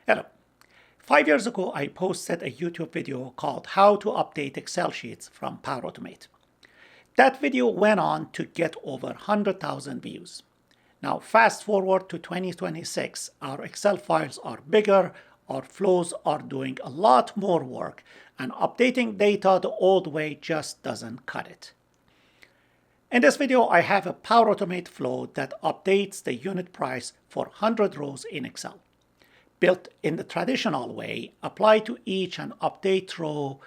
Hello. 5 years ago, I posted a YouTube video called How to Update Excel Sheets from Power Automate. That video went on to get over 100,000 views. Now, fast forward to 2026, our Excel files are bigger, our flows are doing a lot more work, and updating data the old way just doesn't cut it. In this video, I have a Power Automate flow that updates the unit price for 100 rows in Excel. Built in the traditional way, apply to each and update row,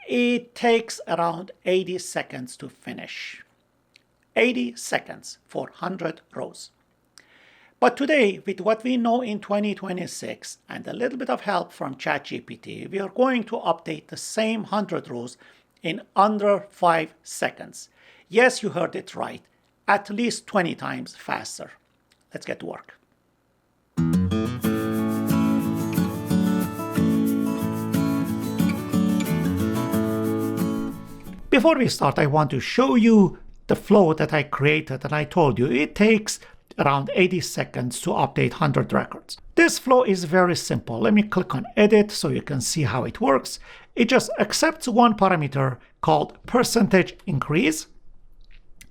it takes around 80 seconds to finish. 80 seconds for 100 rows. But today, with what we know in 2026 and a little bit of help from ChatGPT, we are going to update the same 100 rows in under 5 seconds. Yes, you heard it right, at least 20 times faster. Let's get to work. Before we start, I want to show you the flow that I created, and I told you it takes around 80 seconds to update 100 records. This flow is very simple. Let me click on Edit so you can see how it works. It just accepts one parameter called percentage increase.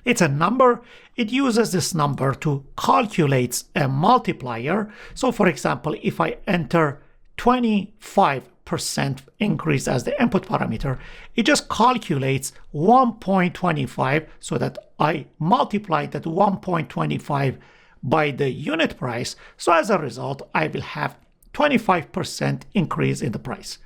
It's a number. It uses this number to calculate a multiplier. So for example, if I enter 25% increase as the input parameter, it just calculates 1.25 so that I multiply that 1.25 by the unit price. So as a result, I will have 25% increase in the price.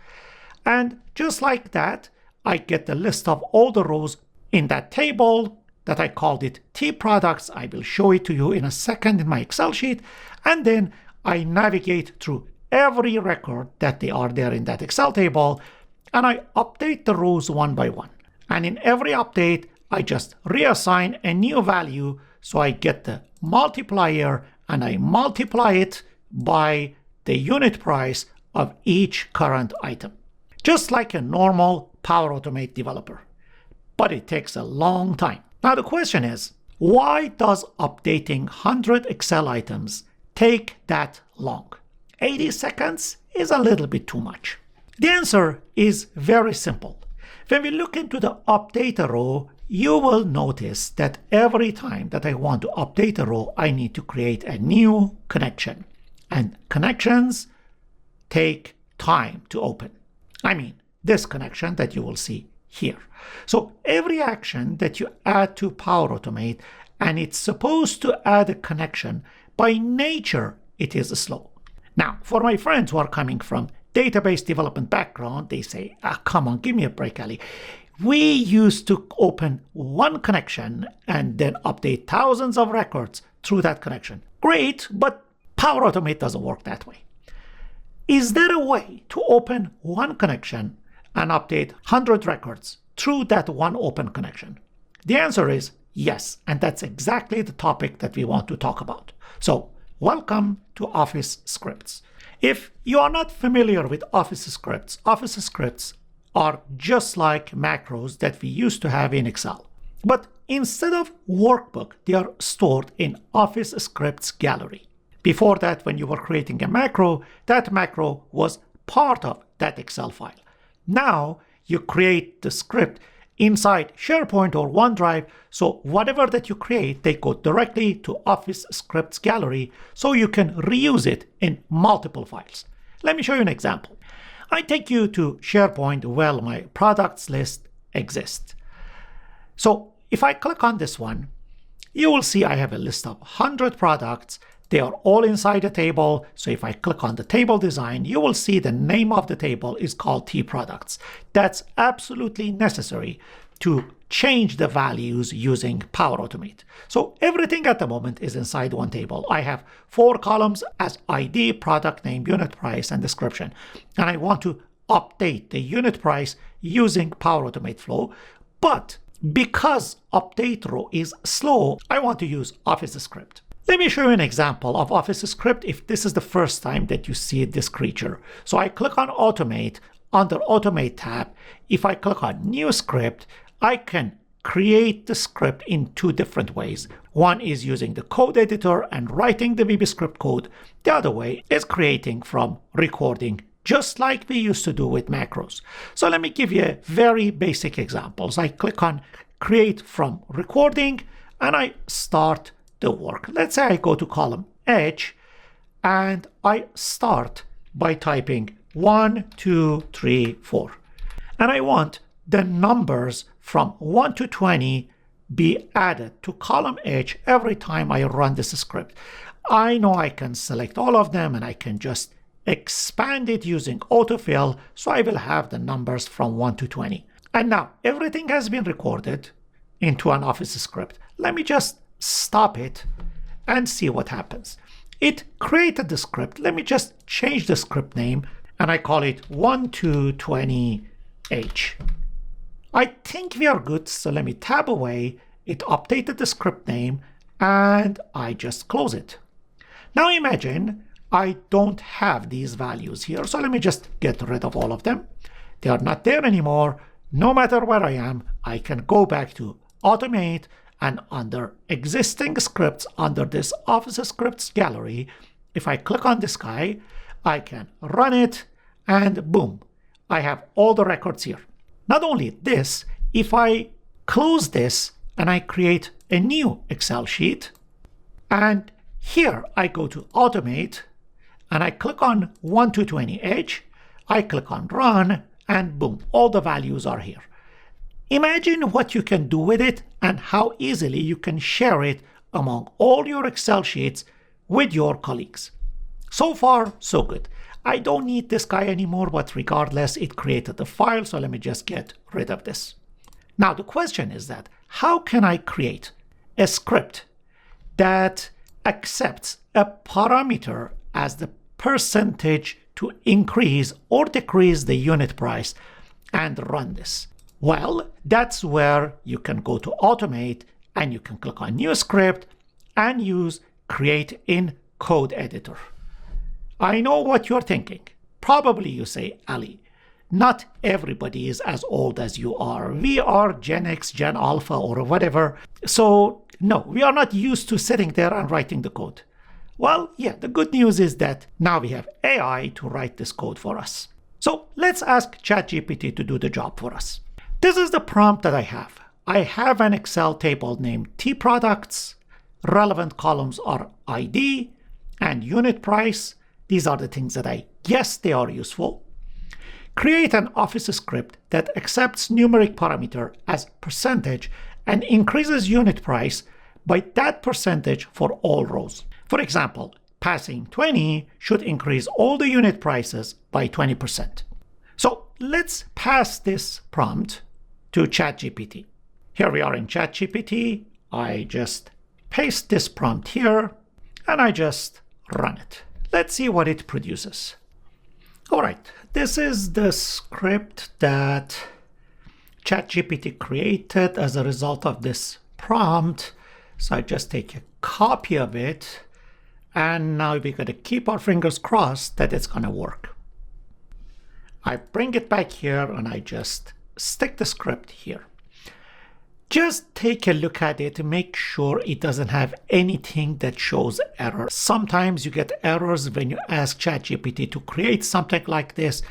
And just like that, I get the list of all the rows in that table that I called it T products. I will show it to you in a second in my Excel sheet. And then I navigate through every record that they are there in that Excel table, and I update the rows one by one. And in every update, I just reassign a new value, so I get the multiplier and I multiply it by the unit price of each current item. Just like a normal Power Automate developer. But it takes a long time. Now the question is, why does updating 100 Excel items take that long? 80 seconds is a little bit too much. The answer is very simple. When we look into the update a row, you will notice that every time that I want to update a row, I need to create a new connection. And connections take time to open. I mean, this connection that you will see here. So every action that you add to Power Automate, and it's supposed to add a connection, by nature, it is slow. Now, for my friends who are coming from database development background, they say, come on, give me a break, Ali. We used to open one connection and then update thousands of records through that connection. Great, but Power Automate doesn't work that way. Is there a way to open one connection and update 100 records through that one open connection? The answer is yes, and that's exactly the topic that we want to talk about. So, welcome to Office Scripts. If you are not familiar with Office Scripts are just like macros that we used to have in Excel. But instead of workbook, they are stored in Office Scripts gallery. Before that, when you were creating a macro, that macro was part of that Excel file. Now you create the script inside SharePoint or OneDrive, so whatever that you create, they go directly to Office Scripts Gallery, so you can reuse it in multiple files. Let me show you an example. I take you to SharePoint where my products list exists. So if I click on this one, you will see I have a list of 100 products. They are all inside a table. So if I click on the table design, you will see the name of the table is called T products. That's absolutely necessary to change the values using Power Automate. So everything at the moment is inside one table. I have 4 columns as ID, product name, unit price, and description. And I want to update the unit price using Power Automate flow. But because update row is slow, I want to use Office Script. Let me show you an example of Office Script if this is the first time that you see this creature. So I click on Automate. Under Automate tab, if I click on New Script, I can create the script in two different ways. One is using the code editor and writing the VBScript code. The other way is creating from recording, just like we used to do with macros. So let me give you very basic examples. I click on create from recording and I start the work. Let's say I go to column H and I start by typing 1, 2, 3, 4. And I want the numbers from 1 to 20 be added to column H every time I run this script. I know I can select all of them and I can just expand it using autofill, so I will have the numbers from 1 to 20. And now everything has been recorded into an Office script. Let me just stop it and see what happens. It created the script. Let me just change the script name and I call it 1 to 20H. I think we are good, so let me tab away. It updated the script name and I just close it. Now imagine I don't have these values here, so let me just get rid of all of them. They are not there anymore. No matter where I am, I can go back to Automate and under Existing Scripts, under this Office Scripts gallery, if I click on this guy, I can run it and boom, I have all the records here. Not only this, if I close this and I create a new Excel sheet, and here I go to Automate and I click on 1 to 20H, I click on Run, and boom, all the values are here. Imagine what you can do with it and how easily you can share it among all your Excel sheets with your colleagues. So far, so good. I don't need this guy anymore, but regardless, it created the file, so let me just get rid of this. Now, the question is that how can I create a script that accepts a parameter as the percentage to increase or decrease the unit price and run this? Well, that's where you can go to Automate and you can click on New Script and use Create in Code Editor. I know what you're thinking. Probably you say, Ali, not everybody is as old as you are. We are Gen X, Gen Alpha, or whatever. So no, we are not used to sitting there and writing the code. Well, yeah, the good news is that now we have AI to write this code for us. So let's ask ChatGPT to do the job for us. This is the prompt that I have. I have an Excel table named T products. Relevant columns are ID and unit price. These are the things that I guess they are useful. Create an Office script that accepts numeric parameter as percentage and increases unit price by that percentage for all rows. For example, passing 20 should increase all the unit prices by 20%. So let's pass this prompt to ChatGPT. Here we are in ChatGPT. I just paste this prompt here and I just run it. Let's see what it produces. All right, this is the script that ChatGPT created as a result of this prompt. So I just take a copy of it, and now we're going to keep our fingers crossed that it's going to work. I bring it back here and I just stick the script here. Just take a look at it to make sure it doesn't have anything that shows error. Sometimes you get errors when you ask ChatGPT to create something like this.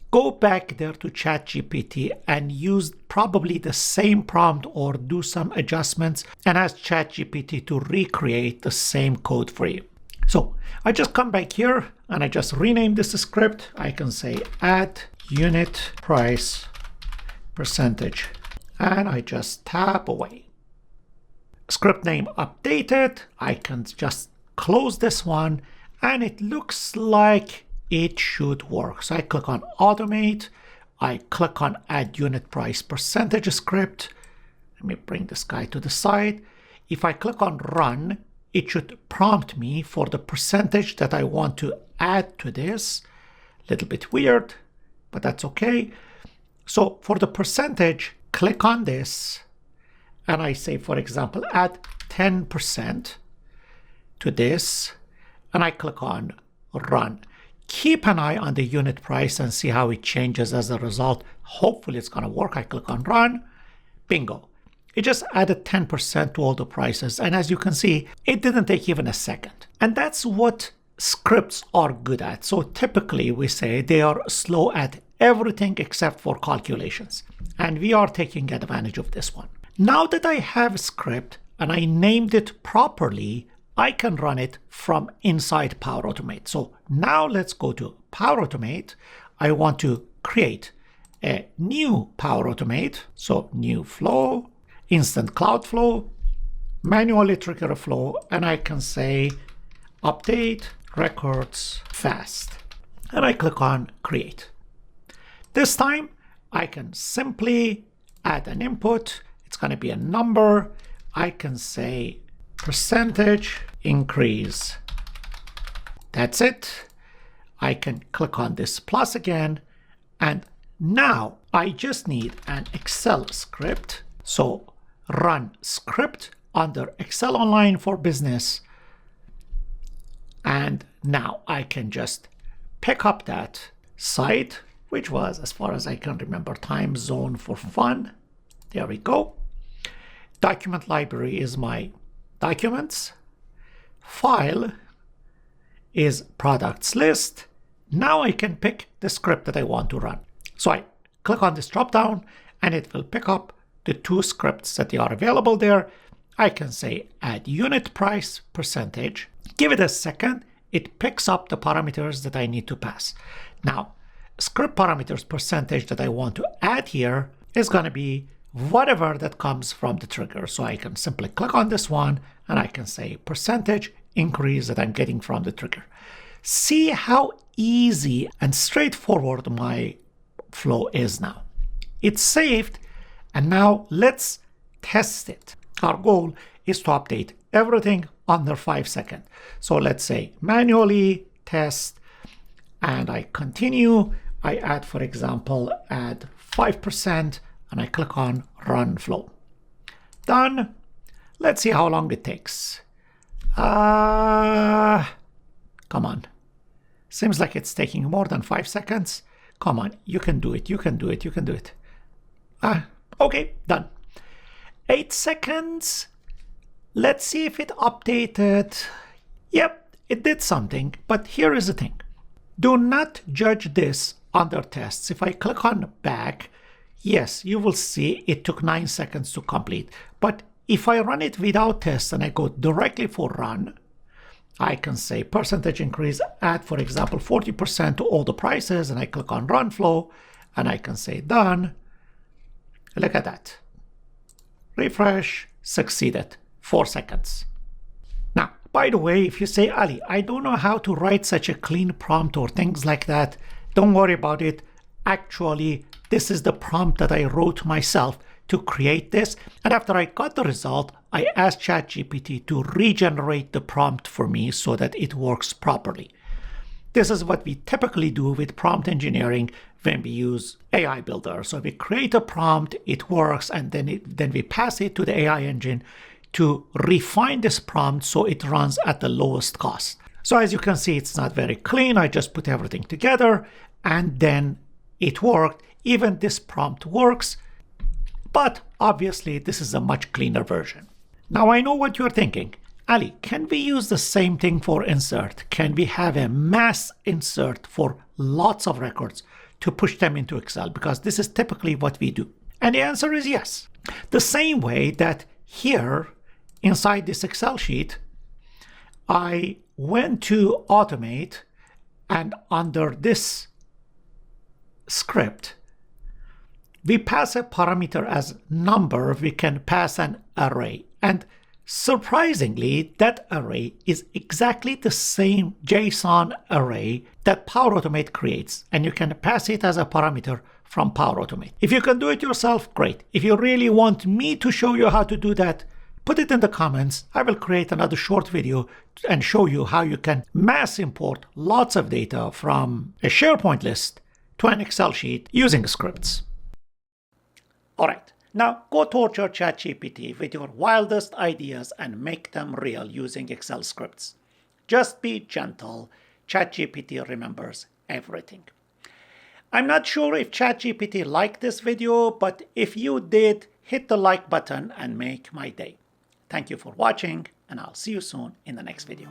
Go back there to ChatGPT and use probably the same prompt or do some adjustments and ask ChatGPT to recreate the same code for you. So I just come back here and I just rename this script. I can say add unit price percentage. And I just tap away. Script name updated. I can just close this one and it looks like it should work. So I click on Automate. I click on Add Unit Price Percentage Script. Let me bring this guy to the side. If I click on Run, it should prompt me for the percentage that I want to add to this. A little bit weird, but that's okay. So for the percentage, click on this and I say, for example, add 10% to this and I click on Run. Keep an eye on the unit price and see how it changes as a result. Hopefully it's going to work. I click on Run. Bingo. It just added 10% to all the prices. And as you can see, it didn't take even a second. And that's what scripts are good at. So typically we say they are slow at everything except for calculations. And we are taking advantage of this one. Now that I have a script and I named it properly, I can run it from inside Power Automate. So now let's go to Power Automate. I want to create a new Power Automate. So new flow, instant cloud flow, manually trigger a flow, and I can say update records fast. And I click on create. This time I can simply add an input. It's going to be a number. I can say percentage increase. That's it. I can click on this plus again. And now I just need an Excel script. So run script under Excel Online for Business. And now I can just pick up that site, which was, as far as I can remember, time zone for fun. There we go. Document library is my documents. File is products list. Now I can pick the script that I want to run. So I click on this drop down and it will pick up the two scripts that are available there. I can say add unit price percentage. Give it a second. It picks up the parameters that I need to pass. Now, script parameters percentage that I want to add here is going to be whatever that comes from the trigger. So I can simply click on this one and I can say percentage increase that I'm getting from the trigger. See how easy and straightforward my flow is now. It's saved, and now let's test it. Our goal is to update everything under 5 seconds. So let's say manually test, and I continue. I add, for example, add 5%, and I click on run flow. Done. Let's see how long it takes. Come on. Seems like it's taking more than 5 seconds. Come on, you can do it, you can do it, you can do it. Okay, done. 8 seconds. Let's see if it updated. Yep, it did something, but here is the thing. Do not judge this under tests. If I click on back, yes, you will see it took 9 seconds to complete. But if I run it without tests and I go directly for run, I can say percentage increase, add, for example, 40% to all the prices, and I click on run flow, and I can say done. Look at that. Refresh, succeeded, 4 seconds. Now, by the way, if you say, Ali, I don't know how to write such a clean prompt or things like that, don't worry about it. Actually, this is the prompt that I wrote myself to create this. And after I got the result, I asked ChatGPT to regenerate the prompt for me so that it works properly. This is what we typically do with prompt engineering when we use AI Builder. So we create a prompt, it works, and then we pass it to the AI engine to refine this prompt so it runs at the lowest cost. So as you can see, it's not very clean. I just put everything together and then it worked. Even this prompt works, but obviously this is a much cleaner version. Now I know what you're thinking. Ali, can we use the same thing for insert? Can we have a mass insert for lots of records to push them into Excel? Because this is typically what we do. And the answer is yes. The same way that here inside this Excel sheet, I went to automate, and under this script, we pass a parameter as number, we can pass an array. And surprisingly, that array is exactly the same JSON array that Power Automate creates, and you can pass it as a parameter from Power Automate. If you can do it yourself, great. If you really want me to show you how to do that, put it in the comments. I will create another short video and show you how you can mass import lots of data from a SharePoint list to an Excel sheet using scripts. All right. Now go torture ChatGPT with your wildest ideas and make them real using Excel scripts. Just be gentle. ChatGPT remembers everything. I'm not sure if ChatGPT liked this video, but if you did, hit the like button and make my day. Thank you for watching, and I'll see you soon in the next video.